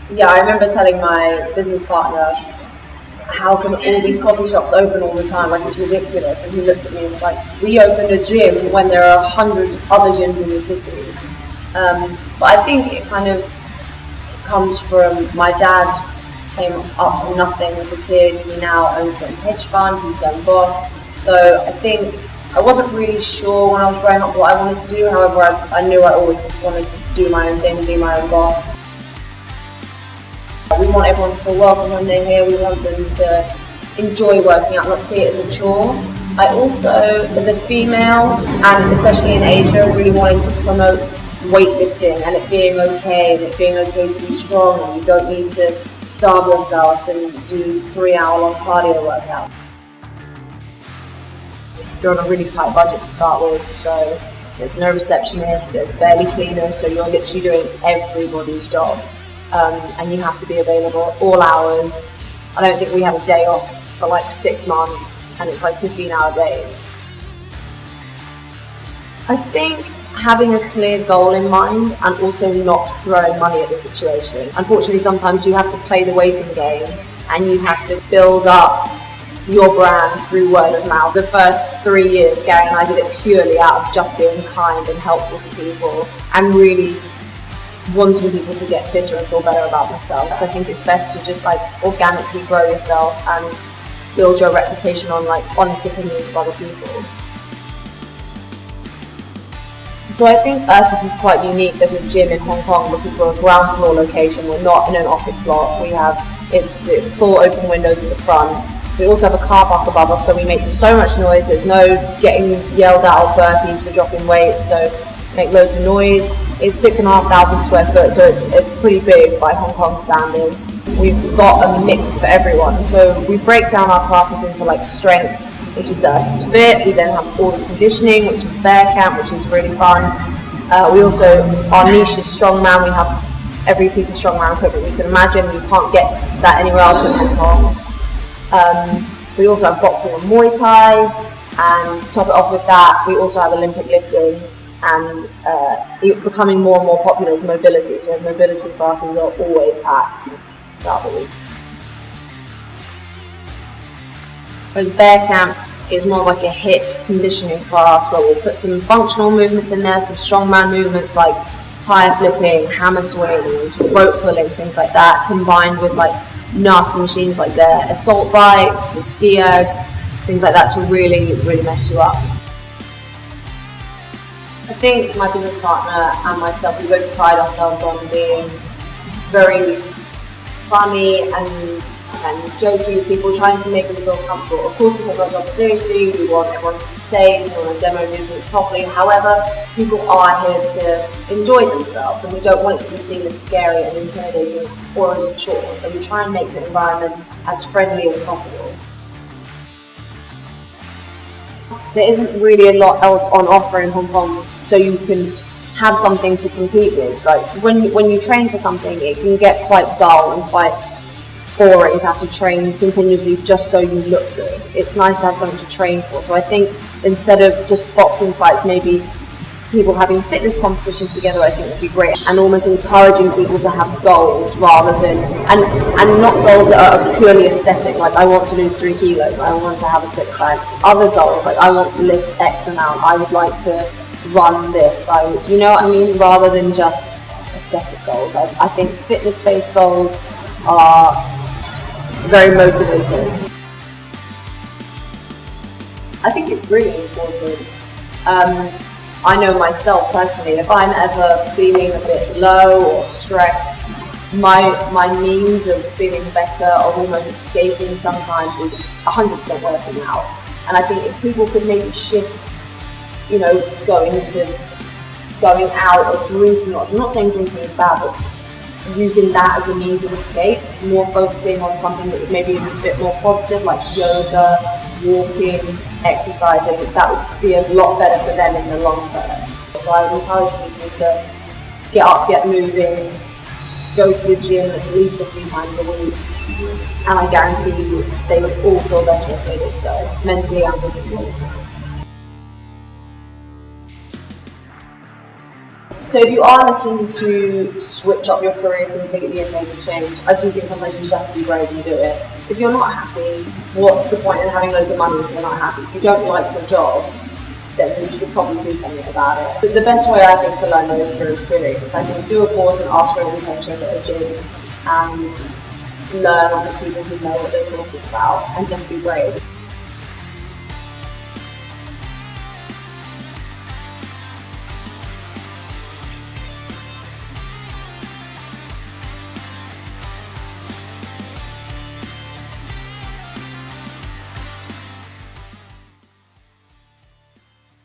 Yeah, I remember telling my business partner, how can all these coffee shops open all the time? Like, it's ridiculous. And he looked at me and was like, we opened a gym when there are 100 other gyms in the city. But I think it kind of comes from my dad came up from nothing as a kid. He now owns a hedge fund, he's his own boss. So I think I wasn't really sure when I was growing up what I wanted to do. However, I knew I always wanted to do my own thing, be my own boss. We want everyone to feel welcome when they're here. We want them to enjoy working out, not see it as a chore. I also, as a female, and especially in Asia, really wanted to promote weightlifting and it being okay, to be strong, and you don't need to starve yourself and do 3-hour-long cardio workouts. You're on a really tight budget to start with, so there's no receptionist, there's barely cleaners, so you're literally doing everybody's job. And you have to be available all hours. I don't think we have a day off for like 6 months, and it's like 15-hour days. I think having a clear goal in mind and also not throwing money at the situation. Unfortunately, sometimes you have to play the waiting game and you have to build up your brand through word of mouth. The first 3 years, Gary and I did it purely out of just being kind and helpful to people and really wanting people to get fitter and feel better about themselves. So I think it's best to just like organically grow yourself and build your reputation on like honest opinions of other people. So I think Ursus is quite unique as a gym in Hong Kong because we're a ground floor location. We're not in an office block. It's full open windows at the front. We also have a car park above us, so we make so much noise. There's no getting yelled at or burpees for dropping weights, so make loads of noise. It's 6,500 square foot, so it's pretty big by Hong Kong standards. We've got a mix for everyone, so we break down our classes into like strength, which is the Ursus Fit. We then have all the conditioning, which is bear camp, which is really fun. We also, our niche is strongman. We have every piece of strongman equipment you can imagine. You can't get that anywhere else in Hong Kong. We also have boxing and Muay Thai, and to top it off with that, we also have Olympic lifting, and becoming more and more popular is mobility. So mobility classes are always packed throughout the week. Whereas bear camp is more like a HIIT conditioning class where we'll put some functional movements in there, some strongman movements like tire flipping, hammer swings, rope pulling, things like that, combined with like nasty machines like the assault bikes, the ski ergs, things like that to really, really mess you up. I think my business partner and myself, we both pride ourselves on being very funny and jokey with people, trying to make them feel comfortable. Of course, we take our job seriously, we want everyone to be safe, we want to demo movements properly. However, people are here to enjoy themselves and we don't want it to be seen as scary and intimidating or as a chore. So we try and make the environment as friendly as possible. There isn't really a lot else on offer in Hong Kong, so you can have something to compete with. Like when you train for something, it can get quite dull and quite boring to have to train continuously just so you look good. It's nice to have something to train for. So I think instead of just boxing fights, maybe people having fitness competitions together, I think would be great, and almost encouraging people to have goals rather than and not goals that are purely aesthetic, like I want to lose 3 kilos, I want to have a 6-pack. Other goals like I want to lift X amount, I would like to run this, you know what I mean, rather than just aesthetic goals. I think fitness-based goals are very motivating. I think it's really important. I know myself personally, if I'm ever feeling a bit low or stressed, my means of feeling better or almost escaping sometimes is 100% working out. And I think if people could maybe shift, you know, going out or drinking, or I'm not saying drinking is bad, but using that as a means of escape, more focusing on something that maybe is a bit more positive, like yoga, walking, exercising, that would be a lot better for them in the long term. So I would encourage people to get up, get moving, go to the gym at least a few times a week, and I guarantee you they would all feel better if they did so, mentally and physically. So if you are looking to switch up your career completely and make a change, I do think sometimes you just have to be brave and do it. If you're not happy, what's the point in having loads of money if you're not happy? If you don't like your job, then you should probably do something about it. But the best way I think to learn is through experience. I think do a course and ask for an internship at a gym and learn off the people who know what they're talking about and just be brave.